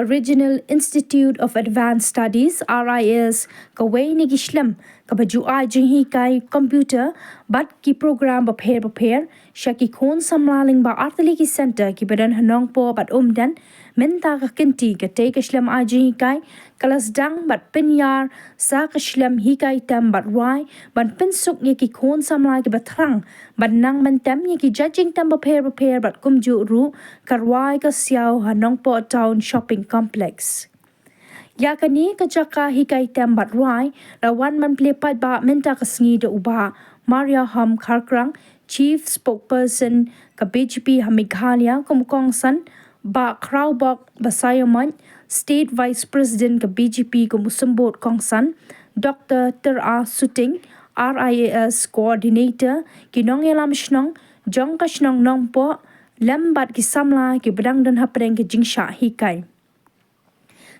Regional Institute of Advanced Studies RIAS kawai ni ki Shlem kabaju jing Hikai Computer bat ki program bapher shaki khon samlaling ba artali ki center ki badan Nongpoh bat dan menta ka kinti ka te ka Shlem jing Hikai kalas dang bat pyniar sa ka Shlem Hikai tam bat rwai ban pensuk ye ki khon samla ki batrang bat nang mentem ye ki judging tam bapher bat kumju ru ka rwai ka siaw Nongpoh town shopping complex. Jaka ni ka jaka Hikai tam bat rwai lawan man plepat ba menta ka sngi de uba Maria Ham Karkrang Chief Spokesperson ka BGP Hamighalia kumkong san ba Kraubok Basayaman State Vice President ka BGP kumusambot kongsan Dr. Ter Suting RIAS Coordinator kinong elam shnong jong ka shnong Nongpoh lembat ki samla ki bedang dan hapreng ki jingsha Hikai.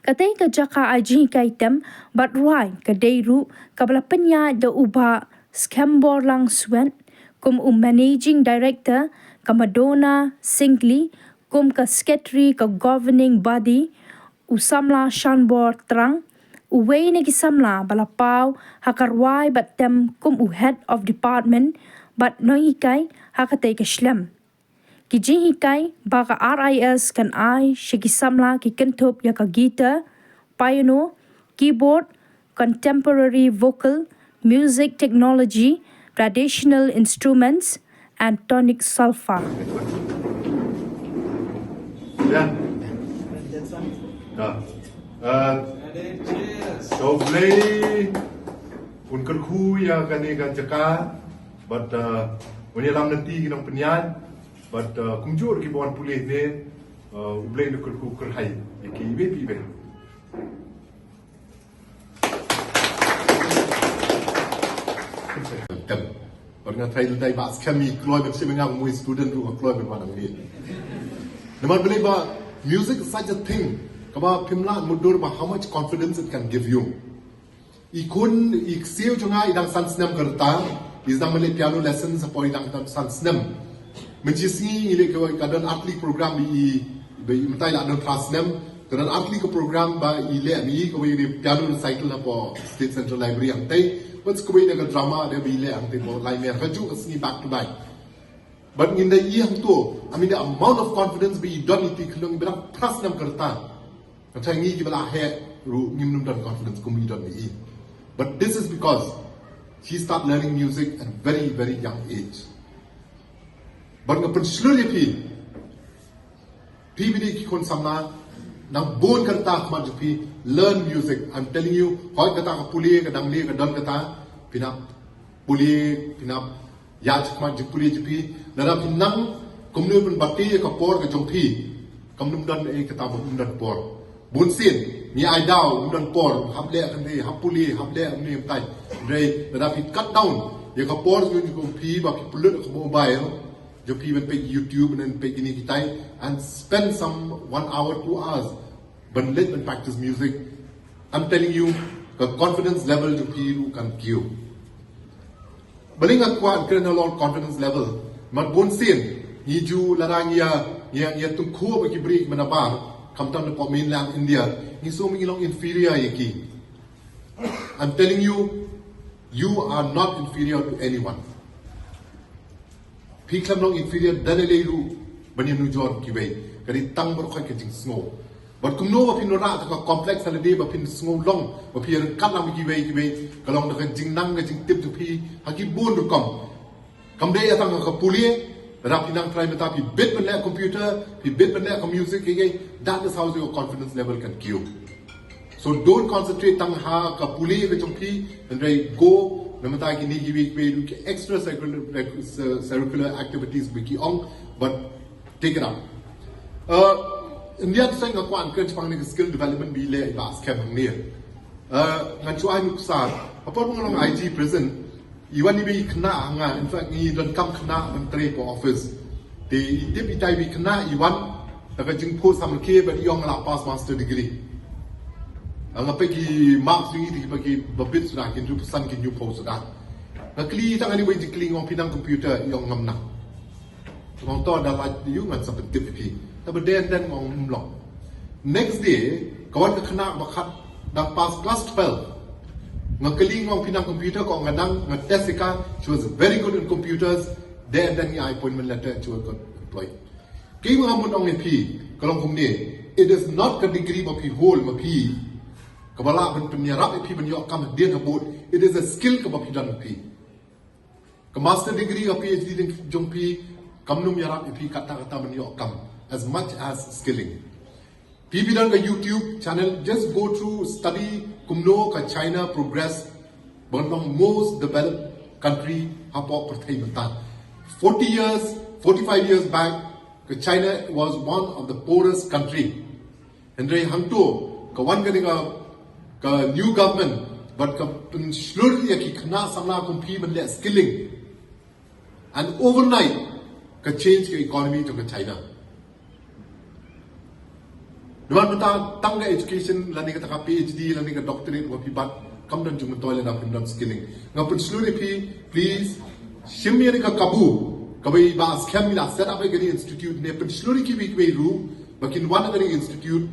Katay ka jaka jing Hikai tem bat rwai ka deiru kabla penya da uba skembor lang swen kum managing director ka Madonna Singli kum ka secretary ka governing body usamla shanbor trang uway na ki samla balapaw hakarwai bat tem kum head of department bat no Hikai hakatay ka Shlem. Ki jing Hikai baka RIAS kan shiki samla ki kentup ya ka guitar, piano, keyboard, contemporary vocal, music technology, traditional instruments, and tonic sulfur. Yeah. So play unkan khu ya kan jaka but when lam nanti kinong pyniar but kumjur ki bon pulih ne ublay no ku kerhai ki be tem orang thai dai ba skami kloi be sebenga mui student ru kloi be ma ngi naman believe ba music is such a thing kaba pimla mudur ba how much confidence it can give you ikun ikseu junga idang sansnem karta isdang male piano lessons apo idang sansnem menjisi ile kadang atli program di mentai la don transnem kadang atli ko program ba ile mi ko ile piano recital apo state central library antai what's ko ile drama de ile antai mo lai mer kaju asni back to back but in the year to I mean the amount of confidence be done it klong bilang transnem karta kata ngi ki bala he ru ngim don confidence ko mi don ni but this is because she start learning music at very very young age. But nga slowly PBD ki kon samna nang bon karta khma jupi learn music. I'm telling you, hoy kata ka puli ka dangli ka dal kata pinap puli pinap yaj khma jupi jupi nara pinang komnu pun bati ka por ka jongpi komnu dan e kata bon dan por bon sin ni ai dau dan por hable kan ni hapuli hable ni tai re nara pin cut down ye ka por ku jongpi ba ki pulut ka mobile जो people pick YouTube and pick any time and spend some 1 hour 2 hours but let them practice music. I'm telling you the confidence level to people can give baling akwa kena lot confidence level mat bon sin ni ju larang ya tung khu ba ki break manabar kam tam po mainland India ni so mi long inferior yaki. I'm telling you you are not inferior to anyone. Piklam long inferior danele lu bani nu jor ki bay kari tang bar khoy ke jing snow but kum no ba pin ra ta complex ala de ba pin snow long ba pi kat lam ki bay kalong da jing nang ga jing tip tu pi ha ki bon du kam de ya tang ka pulie ra pinang try meta pi bit ban la computer pi bit ban la music ke that is how your confidence level can give. So don't concentrate tang ha ka pulie be jong pi and go namata ki ni week we do extra curricular activities biki on but take it up India sang ko an kan pang ni skill development bi le ba scam ni ngan chu ai muksa apor ngong IG present iwan ni bi khna nga in fact ni don kam khna menteri po office de bi tai bi khna iwan ta ka jing po sam ke ba yong la pass master degree ang apeki marks ni ti pagi babit sudah kin ju pesan kin ju post sudah nakli tang ani wei jikling ngong pinang computer yong ngam na ngong to da la yu ngan sa tip pi ta ba den ngong long next day kawan ke kena bakat dah pass class 12 ngakeli ngong pinang computer ko ngadang ngetes ka. She was very good in computers. Then ni appointment letter she was got employed. Kay mga munong ni P kalong kumni, it is not the degree of P whole ma P kabala ban pyniar P ban yo kam dia habut. It is a skill ka P dan P ka master degree of PhD din jong P kamnum yarap P kata-kata ban yo kam as much as skilling. P dan ka YouTube channel, just go through study kumno ka China progress banong most developed country hapo perthai batan. 45 years back, China was one of the poorest country. And they hangto kawan ka new government, but ka slowly ki khna samna kumpi man le skilling. And overnight, ka change the economy to China. Naman bata tangga education lani ka taka PhD lani ka doctorate wa pibat kam dan jung toilet na pun skilling. Ngapun slowly please shimmi ka kabu kabai ba scam mila set up a institute ne pun slowly ki we ru bakin one of institute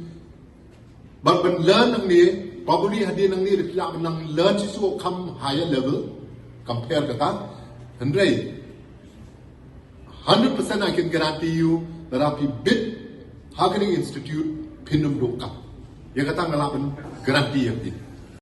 but learn nang ni probably hadin nang ni reply nang learn so come higher level compare kata 100% I can guarantee you that api bit Hagering Institute pinum doka. Ya kata ngalapan garanti yang di.